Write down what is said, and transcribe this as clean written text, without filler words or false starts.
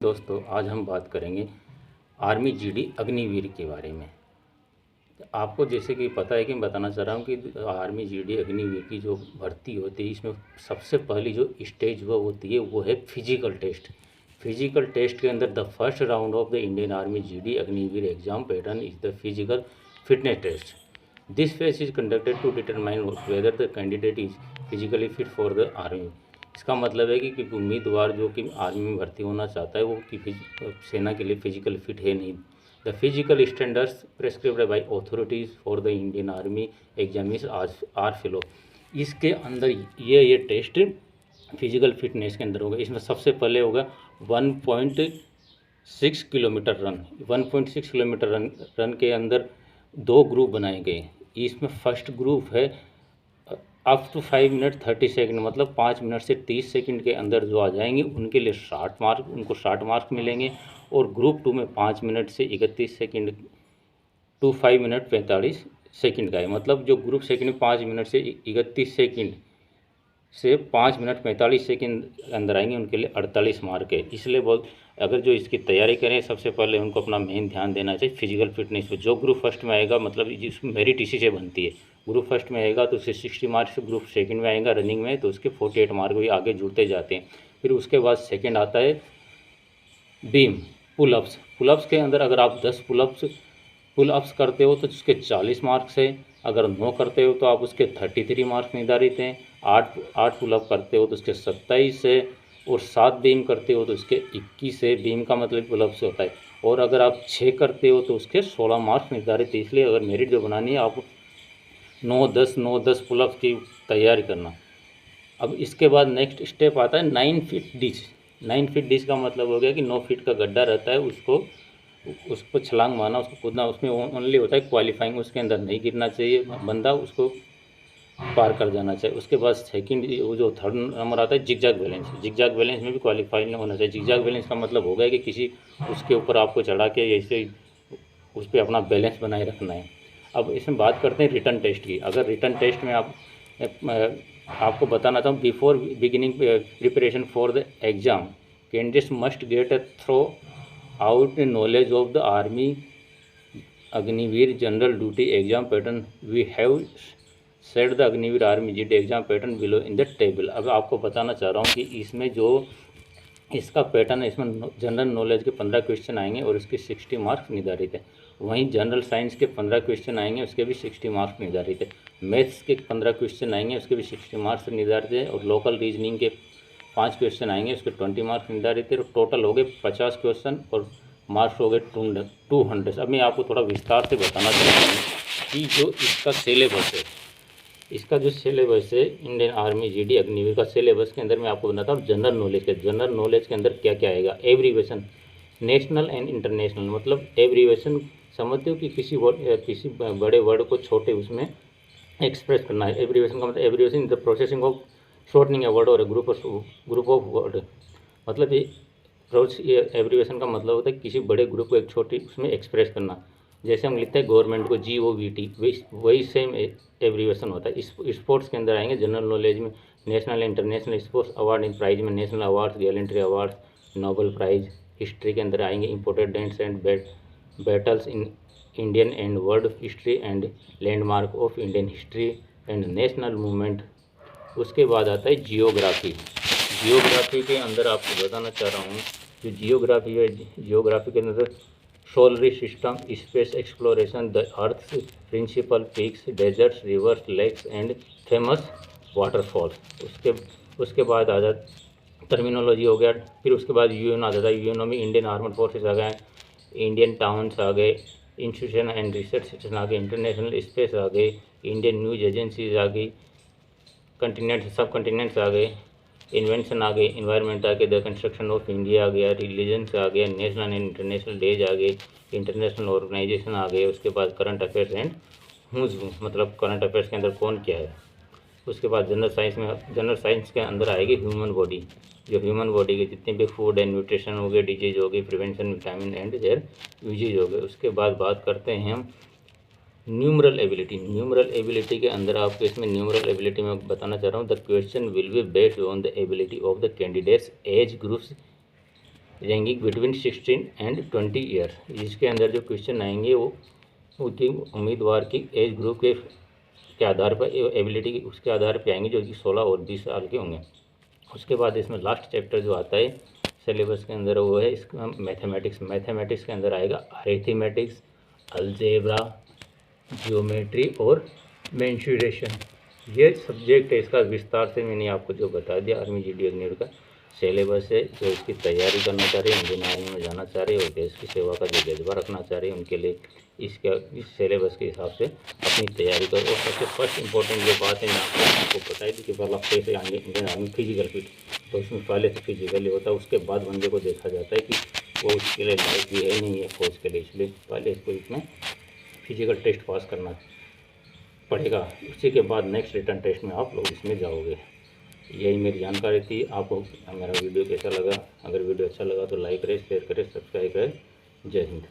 दोस्तों, आज हम बात करेंगे आर्मी जीडी अग्निवीर के बारे में। आपको जैसे कि पता है कि मैं बताना चाह रहा हूँ कि आर्मी जीडी अग्निवीर की जो भर्ती होती है, इसमें सबसे पहली जो स्टेज वो होती है वो है फिजिकल टेस्ट। फिजिकल टेस्ट के अंदर the first round of the Indian Army GD Agniveer exam pattern is the physical fitness test. This phase is conducted to determine whether the candidate is physically fit for the army. इसका मतलब है कि उम्मीदवार जो कि army में भर्ती होना चाहता है वो कि सेना के लिए फिजिकल फिट है नहीं। The physical standards prescribed by authorities for the Indian Army examiners are follow. इसके अंदर ये टेस्ट फिजिकल फिटनेस के अंदर होगा। इसमें सबसे पहले होगा 1.6 किलोमीटर रन। 1.6 किलोमीटर रन के अंदर दो ग्रुप बनाए गए। इसमें फर्स्ट ग्रुप है अप टू 5 मिनट 30 सेकंड, मतलब 5 मिनट से 30 सेकंड के अंदर जो आ जाएंगे उनके लिए 60 मार्क मिलेंगे। और ग्रुप 2 में 5 मिनट से 31 सेकंड टू 5 मिनट 45 सेकंड का है। मतलब जो ग्रुप सेकंड में 5 मिनट से 31 सेकंड से 5 मिनट 45 सेकंड अंदर आएंगे उनके लिए 48 मार्क है। इसलिए बहुत अगर जो इसकी तैयारी करें सबसे पहले उनको अपना मेन ध्यान देना चाहिए फिजिकल फिटनेस पे। जो ग्रुप फर्स्ट में आएगा, मतलब जिसमें मेरिट इसी से बनती है, ग्रुप फर्स्ट में आएगा तो उससे 60 मार्क्स, ग्रुप सेकंड में आएगा रनिंग में तो उसके 48 मार्क भी आगे जुड़ते जाते हैं। फिर उसके बाद सेकंड आता है बीम पुलअप्स। पुलअप्स के अंदर अगर आप 10 पुलअप्स करते हो तो उसके 40 मार्क्स है। अगर 9 करते हो तो आप उसके 33 मार्क्स निर्धारित हैं। 8 पुलअप करते हो तो उसके 27 है। और 7 बीम करते हो तो उसके 21 है। बीम का मतलब पुलअप्स होता है। और अगर आप 6 करते हो तो उसके 16 मार्क्स निर्धारित है। इसलिए अगर मेरिट जो बनानी है आप 9-10 पुलअप्स की तैयारी करना। अब इसके बाद नेक्स्ट स्टेप आता है 9 फीट डिश। 9 फीट डिश का मतलब हो गया कि 9 फीट का गड्ढा रहता है, उसको छलांग मारना, उसको कूदना। उसमें ओनली होता है क्वालिफाइंग, उसके अंदर नहीं गिरना चाहिए बंदा, उसको पार कर जाना चाहिए। उसके बाद सेकंड जो थर्ड नंबर आता है जिगजैग बैलेंस। जिगजैग बैलेंस में भी क्वालिफाइंग होना चाहिए। जिगजैग बैलेंस का मतलब हो गया कि किसी उसके ऊपर आपको चढ़ा के ऐसे उस पर अपना बैलेंस बनाए रखना है। अब इसमें बात करते हैं रिटर्न टेस्ट की। अगर रिटर्न टेस्ट में आपको बताना चाहूँ, before beginning preparation for the exam candidates must get a throughout knowledge of the army Agniveer general duty exam pattern. We have set the Agniveer army GD exam pattern below in the table. अब आपको बताना चाह रहा हूँ कि इसमें जो इसका पैटर्न है, इसमें जनरल नॉलेज के 15 क्वेश्चन आएंगे और उसके 60 मार्क्स निर्धारित है। वहीं जनरल साइंस के 15 क्वेश्चन आएंगे, उसके भी 60 मार्क्स निर्धारित है। मैथ्स के 15 क्वेश्चन आएंगे, उसके भी 60 मार्क्स निर्धारित है। और लोकल रीजनिंग के 5 क्वेश्चन आएंगे, उसके 20 मार्क्स निर्धारित है। और टोटल हो गए 50 क्वेश्चन और मार्क्स हो गए 200। अब मैं आपको थोड़ा विस्तार से बताना चाहता हूँ कि जो इसका सिलेबस है, इसका जो सिलेबस है इंडियन आर्मी जीडी अग्निवीर का सिलेबस के अंदर मैं आपको बताता हूँ जनरल नॉलेज के। जनरल नॉलेज के अंदर क्या क्या आएगा? Abbreviation, national and international. मतलब एब्रीवेशन समझते हो कि किसी बड़े वर्ड को छोटे उसमें एक्सप्रेस करना है। एब्रीवेशन का मतलब abbreviation the processing of shortening a word और ग्रुप ऑफ वर्ड। मतलब ये एब्रीवेशन का मतलब होता है किसी बड़े ग्रुप को एक छोटी उसमें एक्सप्रेस करना। जैसे हम लिखते हैं गवर्नमेंट को GOVT, वही सेम एब्रीवेशन होता है। स्पोर्ट्स के अंदर आएंगे जनरल नॉलेज में national international sports award in prize में national awards, gallantry awards, Nobel prize. History के अंदर आएंगे important dates and battles in Indian and world history and landmark of Indian history and national movement. उसके बाद आता है geography. Geography के अंदर आपको बताना चाह रहा हूँ, जो जियोग्राफी है, जियोग्राफी के अंदर solar system, space exploration, the earth, principal peaks, deserts, rivers, lakes and famous waterfalls. उसके बाद आ जाता टर्मिनोलॉजी हो गया। फिर उसके बाद यूएन आ जाता है। यूएनओ में इंडियन आर्मड फोर्सेस आ गए, इंडियन टाउन्स आ गए, इंस्टीट्यूशन एंड रिसर्च सेक्शन आ गए, इंटरनेशनल स्पेस आ गए, इंडियन न्यूज एजेंसीज आ गई, कंटिनेंट सब कंटिनेंट्स आ गए, इन्वेंशन आ गए, इन्वायरमेंट आ गए, द कंस्ट्रक्शन ऑफ इंडिया आ गया, रिलीजन्स आ गया, नेशनल एंड इंटरनेशनल डेज आ गए, इंटरनेशनल ऑर्गेनाइजेशन आ गए। उसके बाद करंट अफेयर्स एंड हुज, मतलब करंट अफेयर्स के अंदर कौन क्या है। उसके बाद जनरल साइंस के अंदर आएगी ह्यूमन बॉडी। जो ह्यूमन बॉडी के जितने भी फूड एंड न्यूट्रिशन हो गए, डिजीज हो गई, prevention, vitamin and their usages हो गए। उसके बाद बात करते हैं हम न्यूमरल एबिलिटी। न्यूमरल एबिलिटी के अंदर आपको इसमें न्यूमरल एबिलिटी में बताना चाह रहा हूँ, the question will be based on the ability of the candidates age groups ranging between 16 and 20 year. इसके अंदर जो क्वेश्चन आएंगे वो उनकी उम्मीदवार की एज ग्रुप के आधार पर, एबिलिटी की उसके आधार पर आएंगे, जो कि 16 और 20 साल के होंगे। उसके बाद इसमें लास्ट चैप्टर जो आता है सिलेबस के अंदर वो है इसका मैथमेटिक्स के अंदर आएगा अरिथमेटिक्स, अलजेब्रा, जियोमेट्री और मेंसुरेशन। ये सब्जेक्ट है, इसका विस्तार से मैंने आपको जो बता दिया आर्मी GD अग्निवीर का सिलेबस है। जो इसकी तैयारी करना चाह रहे हैं, इंडियन आर्मी में जाना चाह रहे हैं और देश की सेवा का जो जज्बा रखना चाह रहे हैं, उनके लिए इस सिलेबस के हिसाब से अपनी तैयारी करो। और सबसे फर्स्ट इंपॉर्टेंट जो बात है मैं आपको बताई थी कि पहला फेस आएंगे इंडियन आर्मी फिजिकल फिट, तो उसमें पहले तो फिजिकली होता है, उसके बाद बंदे को देखा जाता है कि वो उसके लिए लायक भी है नहीं है फौज के लिए, इसलिए पहले इसको इसमें फिजिकल टेस्ट पास करना पड़ेगा। उसी के बाद नेक्स्ट रिटर्न टेस्ट में आप लोग इसमें जाओगे। यही मेरी जानकारी थी। आपको मेरा वीडियो कैसा लगा? अगर वीडियो अच्छा लगा तो लाइक करें, शेयर करें, सब्सक्राइब करें। जय हिंद।